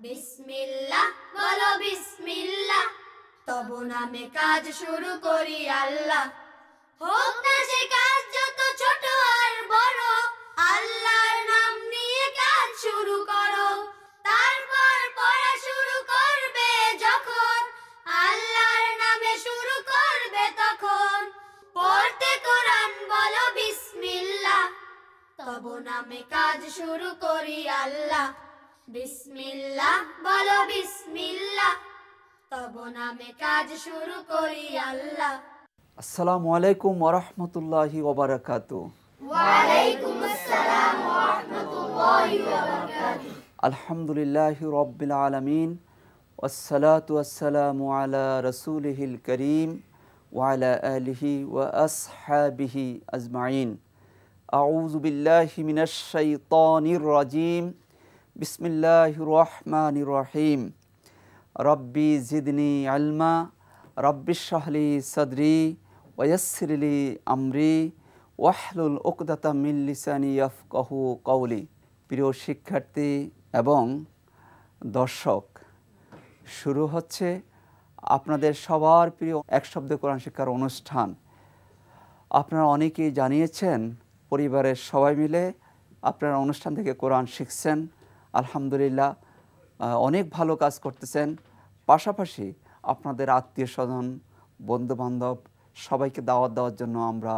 বিসমিল্লাহ বলো বিসমিল্লাহ, তব নামে কাজ শুরু করি আল্লাহ। হোক না সে কাজ যত ছোট আর বড়, আল্লাহর নাম নিয়ে কাজ শুরু করো। তারপর পড়া শুরু করবে যখন, আল্লাহর নামে শুরু করবে তখন। পড়তে কোরআন বলো বিসমিল্লাহ, তব নামে কাজ শুরু করি আল্লাহ। বিসমিল্লাহ বলো বিসমিল্লাহ, তব নামে কাজ শুরু করি আল্লাহ। আসসালামু আলাইকুম ওয়া রাহমাতুল্লাহি ওয়া বারাকাতুহু। ওয়া আলাইকুম আসসালাম ওয়া রাহমাতুল্লাহি ওয়া বারাকাতুহু। আলহামদুলিল্লাহি রাব্বিল আলামিন, ওয়াসসালাতু ওয়াসসালামু আলা রাসূলিহিল কারীম ওয়া আলা আলিহি ওয়া আসহাবিহি আজমাইন। আউযু বিল্লাহি মিনাশ শাইতানির রাজীম। বিসমিল্লাহির রহমানির রহিম। রব্বি জিদনি ইলমা, রব্বিশ শাহলি সাদরি ওয়া ইয়াসসিরলি আমরি ওয়াহলুল উকদাতাম মিন লিসানি ইয়াফকাহু কওলি। প্রিয় শিক্ষার্থী এবং দর্শক, শুরু হচ্ছে আপনাদের সবার প্রিয় এক শব্দে কোরআন শিক্ষার অনুষ্ঠান। আপনারা অনেকেই জানিয়েছেন পরিবারের সবাই মিলে আপনারা অনুষ্ঠান থেকে কোরআন শিখছেন। আলহামদুলিল্লাহ, অনেক ভালো কাজ করতেছেন। পাশাপাশি আপনাদের আত্মীয় স্বজন, বন্ধুবান্ধব সবাইকে দাওয়াত দেওয়ার জন্য আমরা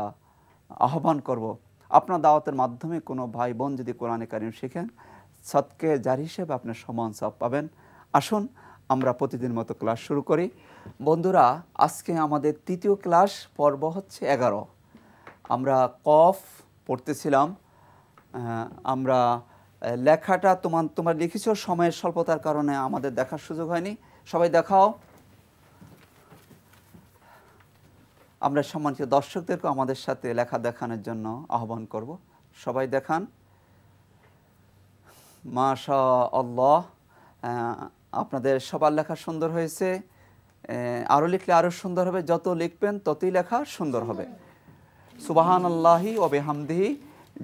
আহ্বান করব। আপনার দাওয়াতের মাধ্যমে কোনো ভাই বোন যদি কোরআনে কারিম শিখেন, সদকে জারি হিসেবে আপনার সমান সওয়াব পাবেন। আসুন আমরা প্রতিদিন মতো ক্লাস শুরু করি। বন্ধুরা, আজকে আমাদের তৃতীয় ক্লাস পর্ব হচ্ছে 11। আমরা কফ পড়তেছিলাম। আমরা লেখাটা তোমার লিখেছ, সময়ের স্বল্পতার কারণে আমাদের দেখার সুযোগ হয়নি। সবাই দেখাও। আমরা সম্মানিত দর্শকদেরকে আমাদের সাথে লেখা দেখানোর জন্য আহ্বান করব। সবাই দেখান। মাশাআল্লাহ, আপনাদের সবার লেখা সুন্দর হয়েছে। আরও লিখলে আরও সুন্দর হবে। যত লিখবেন ততই লেখা সুন্দর হবে। সুবহানাল্লাহি ওয়া বিহামদিহি,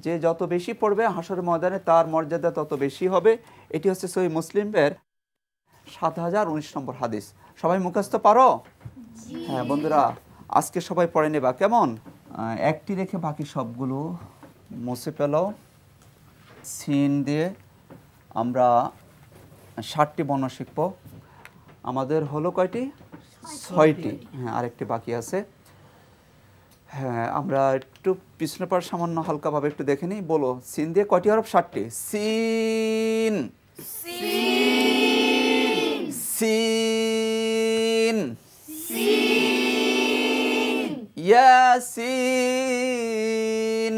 যে যত বেশি পড়বে হাসরের ময়দানে তার মর্যাদা তত বেশি হবে। এটি হচ্ছে সহিহ মুসলিমের 7019 নম্বর হাদিস। সবাই মুখস্থ পারো? হ্যাঁ বন্ধুরা, আজকে সবাই পড়ে নেবা কেমন? একটি রেখে বাকি সবগুলো মুছে ফেলো। সিন দিয়ে আমরা 60টি বর্ণ শিখব। আমাদের হলো কয়টি? 6টি। হ্যাঁ, আরেকটি বাকি আছে। হ্যাঁ, আমরা একটু পিছনে পর সামান্য হালকাভাবে একটু দেখে নিই। বলো, সিন দিয়ে কয়টি হরফ? 60টি। সিন, সিন, সিন, ইয়াসিন,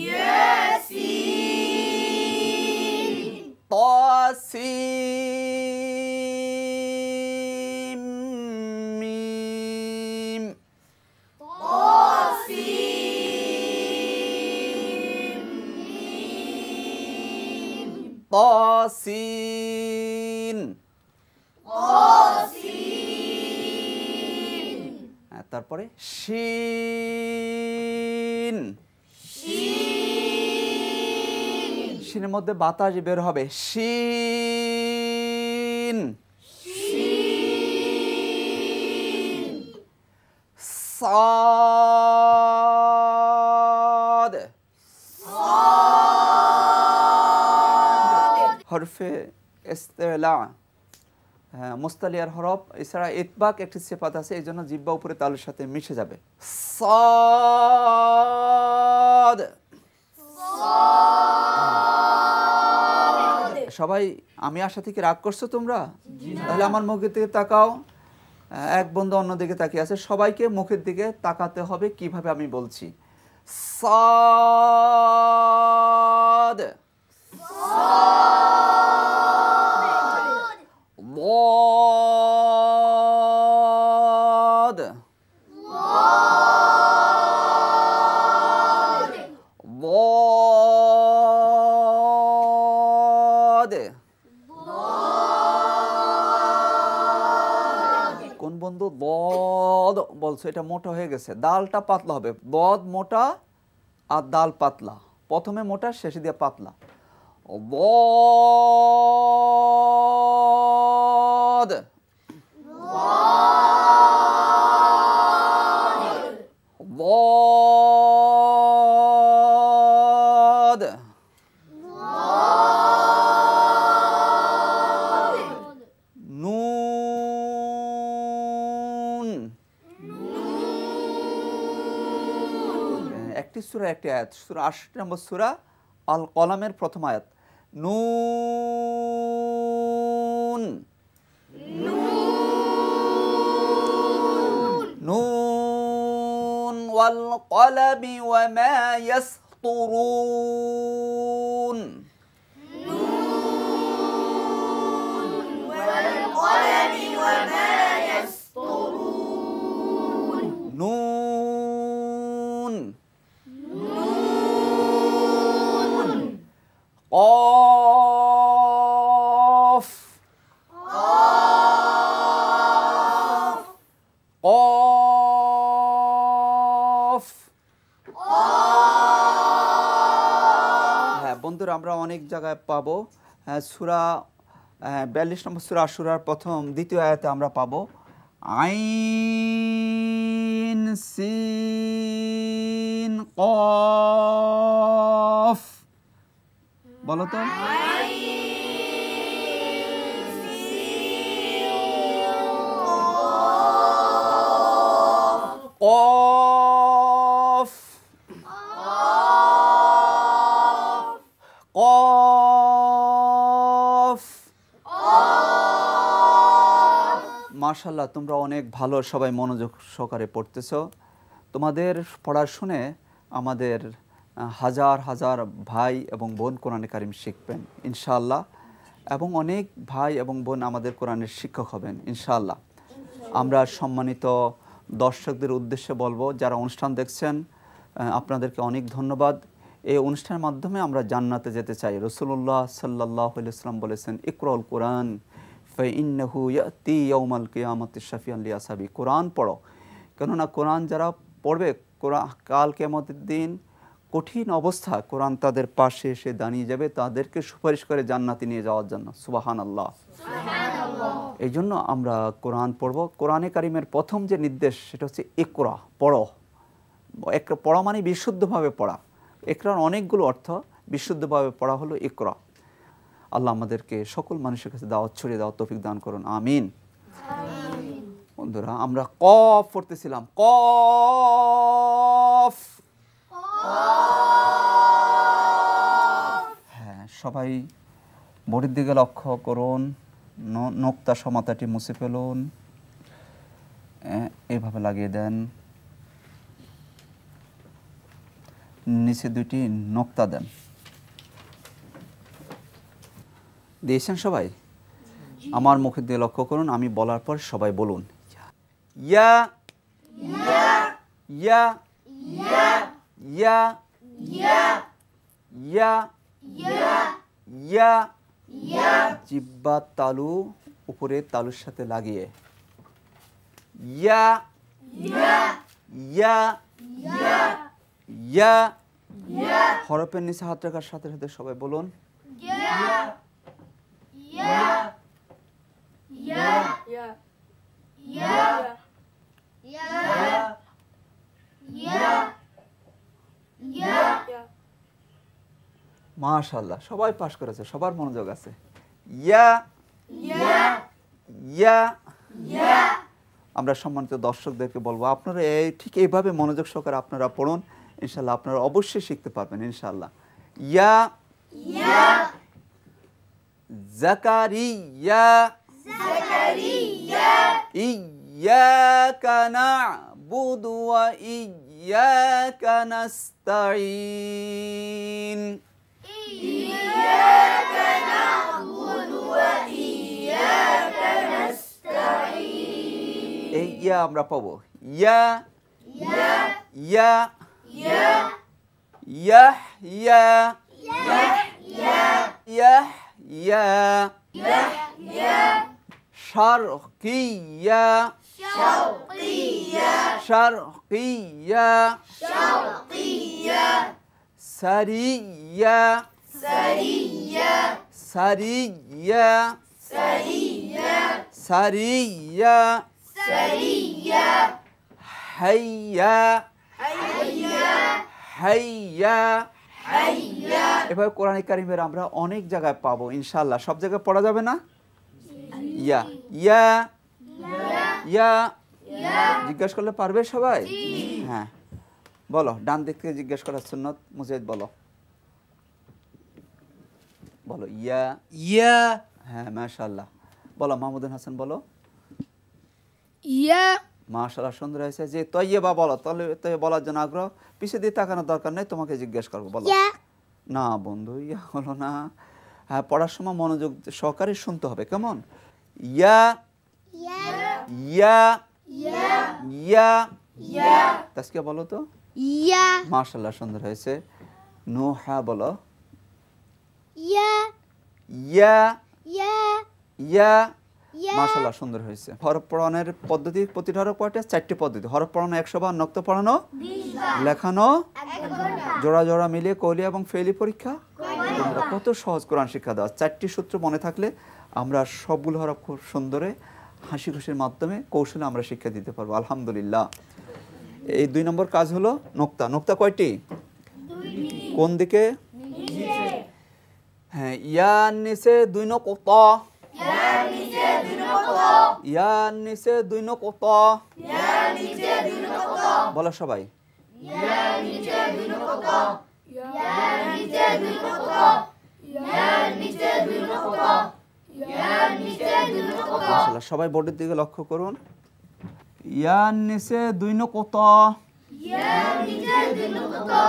ইয়াসিন, তাসিম, মিম, তাসিন, তারপরে শিন, শিনের মধ্যে বাতাস বের হবে। শিন, সাদ, হরফে ইস্তেলা, হ্যাঁ মুস্তালিয়ার হরফ। এছাড়া ইতবাক একটি সিফাত আছে, এই জন্য জিহ্বা উপরে তালুর সাথে মিশে যাবে। সাদ, সবাই আমি আশা থেকে রাগ করছো তোমরা? তাহলে আমার মুখের দিকে তাকাও। এক বন্ধু অন্য দিকে তাকিয়ে আছে। সবাইকে মুখের দিকে তাকাতে হবে কিভাবে আমি বলছি। সাদ, ضاد، ضاد। কোন বন্ধু ضاد বলছো? এটা মোটা হয়ে গেছে, দালটা পাতলা হবে। ضاد মোটা আর দাল পাতলা। প্রথমে মোটা, শেষে দিয়ে পাতলা। ضاد নুন একটি সূরা একটি আয়াত সূরা ৮৮ নম্বর সূরা আল কলামের প্রথম আয়াত নুন নুন ওয়াল কলামি ওয়া মা ইয়াসতুরুন নুন قاف قاف হ্যাঁ বন্ধুরা আমরা অনেক জায়গায় পাবো সূরা 42 নম্বর সূরা আশুরার প্রথম দ্বিতীয় আয়াতে আমরা পাবো আইন সিন কফ বলো তো কফ কফ মাশাআল্লাহ তোমরা অনেক ভালো সবাই মনোযোগ সহকারে পড়তেছো তোমাদের পড়া শুনে আমাদের হাজার হাজার ভাই এবং বোন কোরআনে কারিম শিখবেন ইনশাআল্লাহ এবং অনেক ভাই এবং বোন আমাদের কোরআনের শিক্ষক হবেন ইনশাআল্লাহ আমরা সম্মানিত দর্শকদের উদ্দেশ্যে বলবো যারা অনুষ্ঠান দেখছেন আপনাদেরকে অনেক ধন্যবাদ এই অনুষ্ঠানের মাধ্যমে আমরা জান্নাতে যেতে চাই রাসূলুল্লাহ সাল্লাল্লাহু আলাইহি ওয়াসাল্লাম বলেছেন ইকরাউল কোরআন ফাইন্নাহু ইয়াতি ইয়াউমাল কিয়ামাতি শাফিয়ান লিআসহাবি কোরআন পড়ো কেননা কোরআন যারা পড়বে কাল কিয়ামতের দিন কঠিন অবস্থা কোরআন তাদের পাশে এসে দাঁড়িয়ে যাবে তাদেরকে সুপারিশ করে জান্নাতে নিয়ে যাওয়ার জন্য সুবহানাল্লাহ এই জন্য আমরা কোরআন পড়ব কোরআনে কারিমের প্রথম যে নির্দেশ সেটা হচ্ছে ইকরা পড়ো পড়া মানে বিশুদ্ধভাবে পড়া ইকরার অনেকগুলো অর্থ বিশুদ্ধভাবে পড়া হলো ইকরা আল্লাহ আমাদেরকে সকল মানুষের কাছে দাওয়াত ছড়িয়ে দেওয়ার তৌফিক দান করুন আমিন বন্ধুরা আমরা কফ পড়তেছিলাম কফ হ্যাঁ সবাই বোর্ডের দিকে লক্ষ্য করুন নোক্তা সমাতাটি মুছে ফেলুন এইভাবে লাগিয়ে দেন নিচে দুটি নোক্তা দেন দিয়েছেন সবাই আমার মুখের দিকে লক্ষ্য করুন আমি বলার পর সবাই বলুন ইয়া ইয়া ইয়া ইয়া ইয়া ইয়া ইয়া জিহ্বা তালু উপরে তালুর সাথে লাগিয়ে ইয়া ইয়া ইয়া ইয়া ইয়া হরফের নিচে হাত রাখার সাথে সাথে সবাই বলুন ইয়া ইয়া ইয়া ইয়া ইয়া ইয়া ইয়া মাশাআল্লাহ সবাই পাস করেছে সবার মনোযোগ আছে ইয়া ইয়া ইয়া ইয়া আমরা সম্মানিত দর্শকদেরকে বলবো আপনারা ঠিক এইভাবে মনোযোগ সহকারে আপনারা পড়ুন ইনশাআল্লাহ আপনারা অবশ্যই শিখতে পারবেন ইনশাআল্লাহ ইয়া ইয়া জাকারিয়া জাকারিয়া ইয়্যাকা না'বুদু ওয়া ইয়্যাকা নাস্তাঈন ইয়্যাকা না'বুদু ওয়া ইয়্যাকা নাস্তাঈন এই ইয়া আমরা পাবো ইয়া ইয়া ইয়া ইয়া ইয়া ইয়া ইয়া ইয়া ইয়া ইয়া শারকিয়া শারকিয়া শারকিয়া শারকিয়া সারিয়া সারিয়া সারিয়া সারিয়া সারিয়া সারিয়া হাইয়া হাইয়া হাইয়া হাইয়া এভাবে কোরআন কারিমের আমরা অনেক জায়গায় পাবো ইনশাআল্লাহ। সব জায়গায় পড়া যাবে না? ইয়া ইয়া ইয়া জিজ্ঞাসা করলে পারবে সবাই? হ্যাঁ বলো, ডান দিক থেকে জিজ্ঞেস করার সুন্নত। মুজাহিদ বলো, বলো ইয়া। ইয়া হ্যাঁ মাশাআল্লাহ। বলো মাহমুদুল হাসান, বলো ইয়া মাশাআল্লাহ, সুন্দর হয়েছে। যে তৈয়বা বলো, তাহলে বলার জন্য আগ্রহ, পিছিয়ে দিয়ে তাকানোর দরকার নেই, তোমাকে জিজ্ঞেস করবো। বলো। না বন্ধু, ইয়া হলো না। হ্যাঁ, পড়ার সময় মনোযোগ সহকারে শুনতে হবে, কেমন? ইয়া ইয়া ইয়া ইয়া। তাসকিয়া বলো তো। ইয়া মাশাআল্লাহ, সুন্দর হয়েছে। নুহা বলো ইয়া ইয়া ইয়া ইয়া। ইয়া। মাশাআল্লাহ, সুন্দর হয়েছে। হরফ পড়ানোর পদ্ধতি, প্রতিটা হরফ পড়াতে 4টি পদ্ধতি। হরফ পড়ানো 100 বার, নক্ত পড়ানো 20 বার, লেখানো 1 ঘন্টা, জোড়া জোড়া মিলিয়ে কৌলি এবং ফেলি পরীক্ষা। তোমরা কত সহজ কোরআন শিক্ষা দেওয়া। 4টি সূত্র মনে থাকলে আমরা সবগুলো হরফ খুব সুন্দরে হাসি খুশির মাধ্যমে কৌশলে আমরা শিক্ষা দিতে পারবো আলহামদুলিল্লাহ। এই 2 নম্বর কাজ হলো নোক্তা। নোক্তা কয়টি? কোন দিকে? হ্যাঁ, ইয়ার নিচে 2 নোক্তা। ইয়ার নিচে 2 নকতা, ইয়ার নিচে 2 নোক্তা। ইয়ার নিচে 2 নকতা, বলো সবাই। ইয়ার নিচে 2 নকতা, ইয়ার নিচে 2 নকতা, ইয়ার নিচে 2 নকতা, ইয়ার নিচে 2 নকতা। মাশাআল্লাহ, সবাই বোর্ডের দিকে লক্ষ্য করুন। ইয়ার নিচে 2 নোক্তা। ইয়ার নিচে 2 নকতা,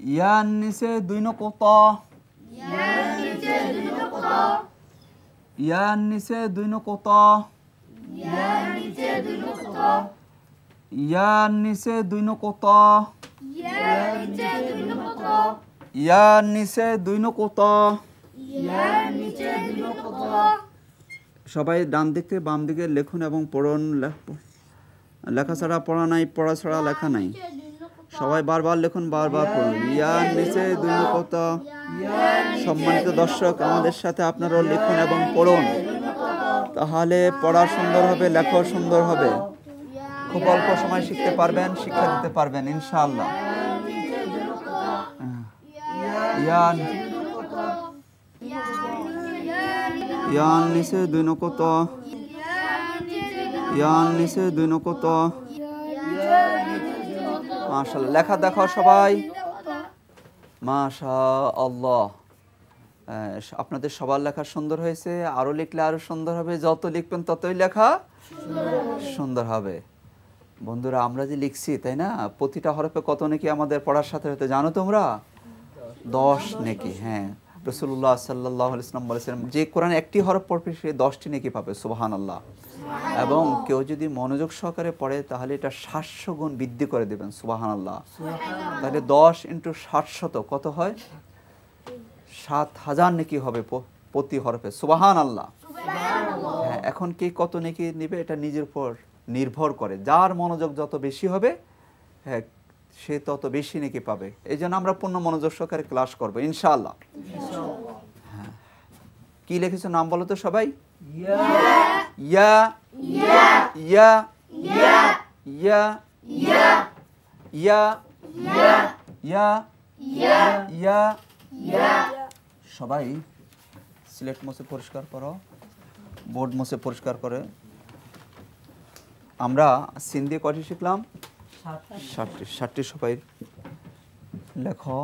ইয়ার নিচে 2 নোক্তা। ইয়ার নিচে 2 নকতা, ইয়ার নিচে 2 নোক্তা। ইয়ার নিচে 2 নকতা, ইয়ার নিচে 2 নোক্তা। ইয়ার নিচে 2 নকতা, ইয়ার নিচে 2 নোক্তা। ইয়ার নিচে 2 নকতা। সবাই ডান দিক থেকে বাম দিকে লিখুন এবং পড়ুন। লেখা ছাড়া পড়া নাই, পড়া ছাড়া লেখা নাই। সবাই বারবার লিখুন, বারবার পড়ুন। ইয়ার নিচে 2 নোক্তা। সম্মানিত দর্শক, আমাদের সাথে আপনারাও লিখুন এবং পড়ুন, তাহলে পড়া সুন্দর হবে, লেখাও সুন্দর হবে। খুব অল্প সময় শিখতে পারবেন, শিক্ষা দিতে পারবেন ইনশাআল্লাহ। ইয়ার ইয়ার নিচে 2 নোক্তা। ইয়ার নিচে 2 নোক্তা। মাশাআল্লাহ, লেখা দেখাও সবাই। মাশাআল্লাহ, আপনাদের সবার লেখা সুন্দর হয়েছে। আরো লিখলে আরো সুন্দর হবে। যত লিখবেন ততই লেখা সুন্দর হবে। বন্ধুরা, আমরা যে লিখছি, তাই না, প্রতিটা হরফে কত নেকি আমাদের পড়ার সাথে সাথে জানো তোমরা? 10 নেকি। হ্যাঁ, রাসূলুল্লাহ সাল্লাল্লাহু আলাইহি ওয়াসাল্লাম বলেছেন, যে কোরআন একটি হরফ পড়বে সে 10টি নেকি পাবে। সুবহানাল্লাহ। এবং কেউ যদি মনোযোগ সহকারে পড়ে তাহলে এটা 700 গুণ বৃদ্ধি করে দেবেন। সুবহানাল্লাহ। তাহলে 10 × 700 কত হয়? 7000 নেকি হবে প্রতি হরফে। সুবহানাল্লাহ। হ্যাঁ, এখন কে কত নেকি নেবে এটা নিজের উপর নির্ভর করে। যার মনোযোগ যত বেশি হবে, হ্যাঁ, সে তত বেশি নেকি পাবে। এই জন্য আমরা পূর্ণ মনোযোগ সহকারে ক্লাস করবো ইনশাআল্লাহ। হ্যাঁ, কি লিখেছো নাম বলো তো সবাই। ইয়া ইয়া ইয়া ইয়া ইয়া ইয়া ইয়া ইয়া ইয়া। সবাই সিলেট মুছে পরিষ্কার করো, বোর্ড মুছে পরিষ্কার করে। আমরা সিন্ধি কয়টি শিখলাম? 60টি। সবাই লেখো।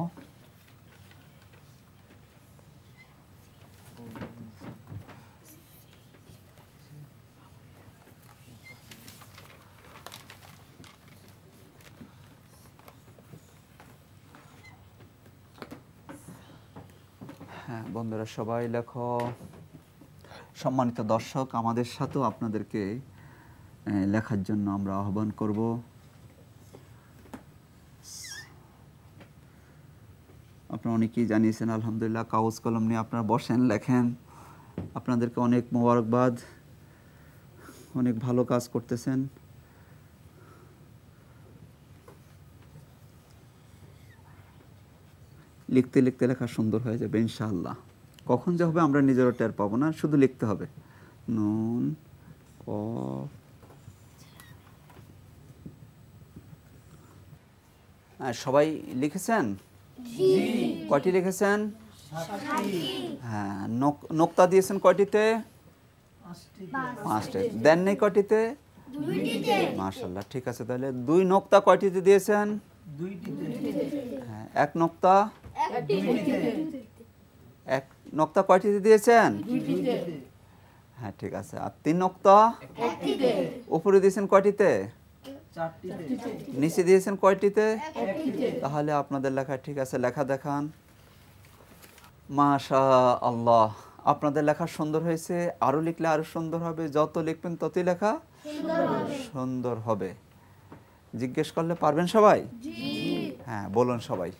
হ্যাঁ বন্ধুরা, সবাই লেখো। সম্মানিত দর্শক, আমাদের সাথেও আপনাদেরকে লেখার জন্য আমরা আহ্বান করব। আপনারা অনেকেই জানিয়েছেন আলহামদুলিল্লাহ, কাগজ কলম নিয়ে আপনারা বসেন, লেখেন। আপনাদেরকে অনেক মোবারকবাদ, অনেক ভালো কাজ করতেছেন। লিখতে লিখতে লেখা সুন্দর হয়ে যাবে ইনশাআল্লাহ। কখন যে হবে আমরা নিজেরও টের পাবো না, শুধু লিখতে হবে। নুন কফ সবাই লিখেছেন? কয়টি লিখেছেন? হ্যাঁ। নোক্তা দিয়েছেন কয়টিতে? 5টি। দেন নেই কয়টিতে? 2টিতে। মাশাআল্লাহ, ঠিক আছে। তাহলে 2 নোক্তা কয়টিতে দিয়েছেন? 2টিতে। হ্যাঁ। 1 নোক্তা? 2টিতে। 1 নোক্তা কয়টিতে দিয়েছেন? 2টিতে। হ্যাঁ, ঠিক আছে। আর 3 নোক্তা? 1টিতে। উপরে দিয়েছেন কয়টিতে? 4টিতে। নিচে দিয়েছেন কয়টিতে? 1টিতে। তাহলে আপনাদের লেখা ঠিক আছে। লেখা দেখান। মাশাআল্লাহ, আপনাদের লেখা সুন্দর হয়েছে। আরো লিখলে আরো সুন্দর হবে। যত লিখবেন ততই লেখা সুন্দর হবে। জিজ্ঞেস করলে পারবেন সবাই? হ্যাঁ, বলুন সবাই।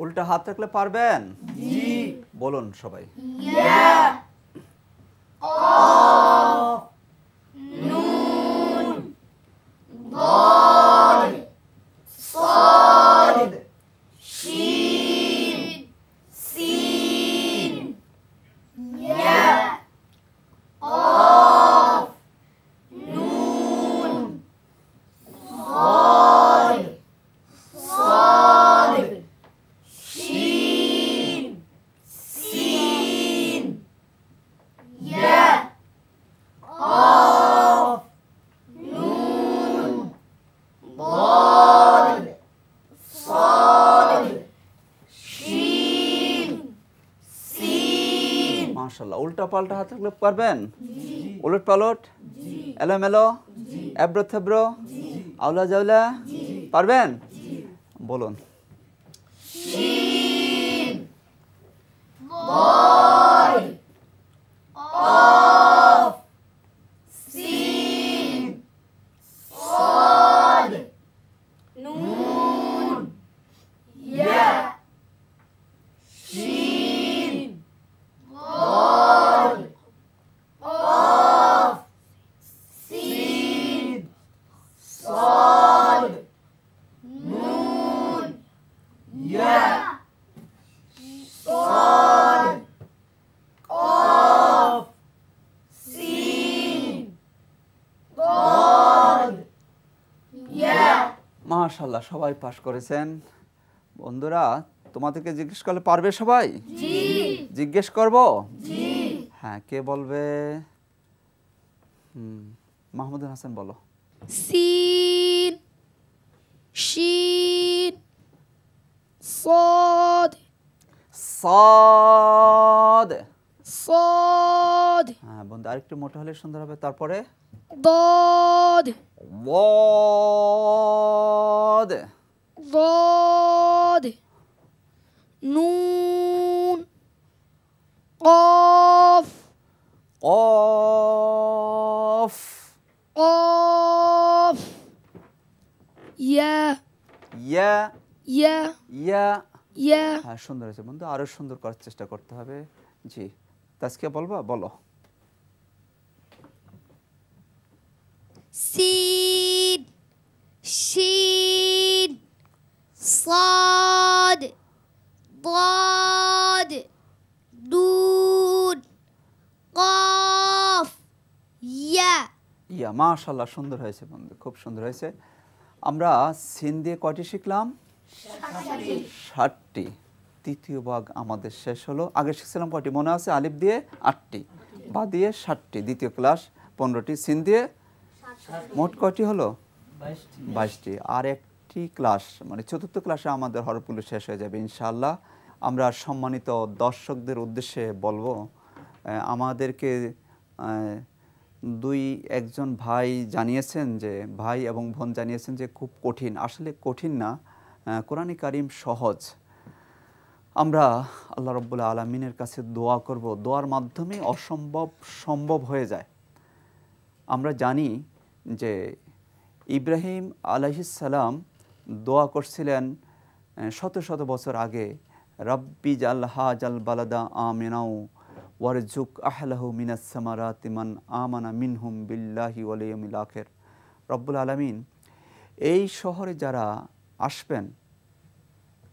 উল্টা হাত রাখলে পারবেন? বলুন সবাই। মাশাআল্লাহ, উল্টা পাল্টা হাত রাখলে পারবেন? উলট পালট, এলোমেলো, এবড়ো থেবড়ো, আউলা জাউলা, পারবেন? বলুন। মাশাআল্লাহ, সবাই পাস করেছেন। বন্ধুরা, তোমাদেরকে জিজ্ঞেস করলে পারবে সবাই? জিজ্ঞেস করব? হ্যাঁ, কে বলবে? মাহমুদুল হাসান বলো। সিন শিন صاد সাদ। صاد হ্যাঁ বন্ধু, আরেকটু মোটা হলে সুন্দর হবে। তারপরে ضاد ওয়াদ। ضاد نون قاف কফ। قاف يا ইয়া। يا ইয়া। يا হ্যাঁ, সুন্দর হয়েছে বন্ধু। আরো সুন্দর করার চেষ্টা করতে হবে। জি, তাজকিয়া বলবা? বলো। سين شين صاد ضاد دود قاف يا ইয়া। মাশাআল্লাহ, সুন্দর হয়েছে বন্ধু, খুব সুন্দর হয়েছে। আমরা সিন দিয়ে কয়টি শিখলাম? 60টি। তৃতীয় ভাগ আমাদের শেষ হলো। আগে শিখছিলাম কয়টি মনে আছে? আলিফ দিয়ে 8টি, বা দিয়ে 60টি। দ্বিতীয় ক্লাস 15টি, সিন দিয়ে মোট কয়টি হলো? 22টি। 22টি। আর 4টি ক্লাস, মানে 4র্থ ক্লাসে আমাদের হরফগুলো শেষ হয়ে যাবে ইনশাআল্লাহ। আমরা সম্মানিত দর্শকদের উদ্দেশ্যে বলবো, আমাদেরকে একজন ভাই জানিয়েছেন যে, ভাই এবং বোন জানিয়েছেন যে খুব কঠিন। আসলে কঠিন না, কোরআনে কারিম সহজ। আমরা আল্লাহ রাব্বুল আলামিনের কাছে দোয়া করব, দোয়ার মাধ্যমে অসম্ভব সম্ভব হয়ে যায়। আমরা জানি যে ইব্রাহিম আলাইহিস সালাম দোয়া করছিলেন শত শত বছর আগে, রাব্বি জাল হাজাল বালাদা আমিনাও ওয়ারজুক আহলাহু মিনাস সামারাতি মান আমানা মিনহুম বিল্লাহি ওয়াল ইয়াউমিল আখির। রব্বুল আলামিন, এই শহরে যারা আসবেন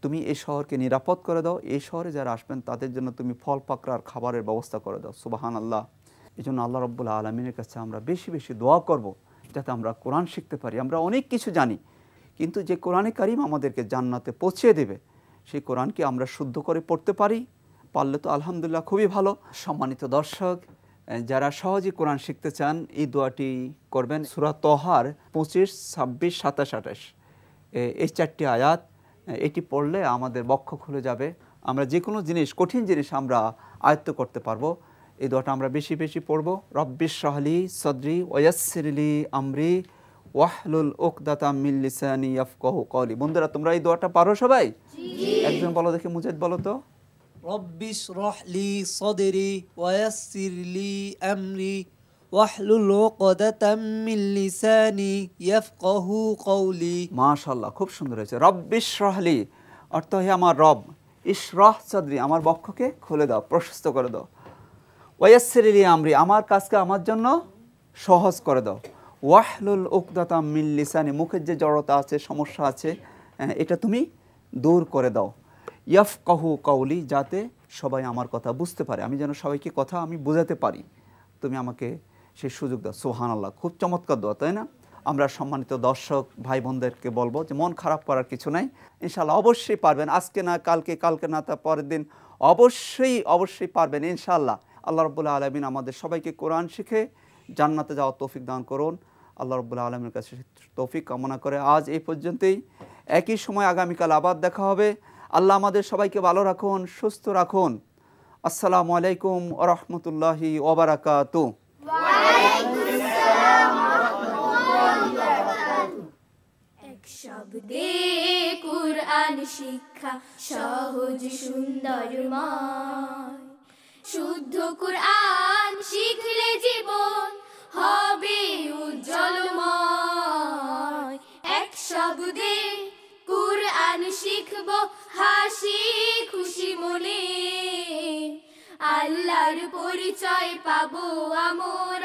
তুমি এই শহরকে নিরাপদ করে দাও, এই শহরে যারা আসবেন তাদের জন্য তুমি ফল পাকড়ার খাবারের ব্যবস্থা করে দাও। সুবহানাল্লাহ। এই জন্য আল্লাহ রাব্বুল আলামিনের কাছে আমরা বেশি বেশি দোয়া করব, যাতে আমরা কোরআন শিখতে পারি। আমরা অনেক কিছু জানি, কিন্তু যে কোরআনে কারিম আমাদেরকে জান্নাতে পৌঁছে দেবে, সেই কোরআনকে আমরা শুদ্ধ করে পড়তে পারলে তো আলহামদুলিল্লাহ খুবই ভালো। সম্মানিত দর্শক, যারা সহজে কোরআন শিখতে চান এই দোয়াটি করবেন। সূরা তহার 25, 26, 27, 28 এই 4টি আয়াত, এটি পড়লে আমাদের বক্ষ খুলে যাবে। আমরা যে কোনো জিনিস, কঠিন জিনিস আমরা আয়ত্ত করতে পারবো। এই দোয়াটা আমরা বেশি বেশি পড়বো। রব্বিশ রাহলি সদরি ওয়ায়াসসিরলি আমরি ওয়াহলুল উকদাতাম মিন লিসানি ইয়াফকাহু কওলি। বন্ধুরা, তোমরা এই দোয়াটা পারো সবাই? একজন বলো দেখি, মুজাহিদ বলো তো। রব্বিশ রাহলি সদরি ওয়ায়াসসিরলি আমরি ওয়াহলুল উকদাতাম মিন লিসানি ইয়াফকাহু কওলি। মাশাআল্লাহ, খুব সুন্দর হয়েছে। রব্বিশ রাহলি অর্থ, হে আমার রব, ইশরাহ সদরি আমার বক্ষকে খুলে দাও, প্রশস্ত করে দাও। ওয়ায়াসসিরলি আমরি আমার কাজকে আমার জন্য সহজ করে দাও। ওয়াহলুল উকদাতাম মিন লিসানি মুখের যে জড়তা আছে, সমস্যা আছে, এটা তুমি দূর করে দাও। ইয়াফকাহু কওলি যাতে সবাই আমার কথা বুঝতে পারে, আমি যেন সবাইকে কথা আমি বোঝাতে পারি, তুমি আমাকে সেই সুযোগ দাও। সুবহানাল্লাহ, খুব চমৎকার দোয়া, তাই না? আমরা সম্মানিত দর্শক ভাই বোনদেরকে বলবো যে মন খারাপ করার কিছু নাই, ইনশাআল্লাহ অবশ্যই পারবেন। আজকে না কালকে, কালকে না তার পরের দিন অবশ্যই পারবেন ইনশাআল্লাহ। আল্লাহ রাব্বুল আলামিন আমাদের সবাইকে কোরআন শিখে জান্নাতে যাওয়ার তৌফিক দান করুন। আল্লাহ রাব্বুল আলামিনের কাছে তৌফিক কামনা করে আজ এই পর্যন্তই। একই সময় আগামীকাল আবার দেখা হবে। আল্লাহ আমাদের সবাইকে ভালো রাখুন, সুস্থ রাখুন। আসসালামু আলাইকুম ওয়া রাহমাতুল্লাহি ওয়া বারাকাতুহু। এক শব্দে কুরআন শিক্ষা সহজ সুন্দরময়, শুদ্ধ কুরআন শিখলে জীবন হবে উজ্জ্বলময়। এক শব্দে কুরআন শিখব হাসি খুশি মনে, আল্লাহর পরিচয় পাবো আমল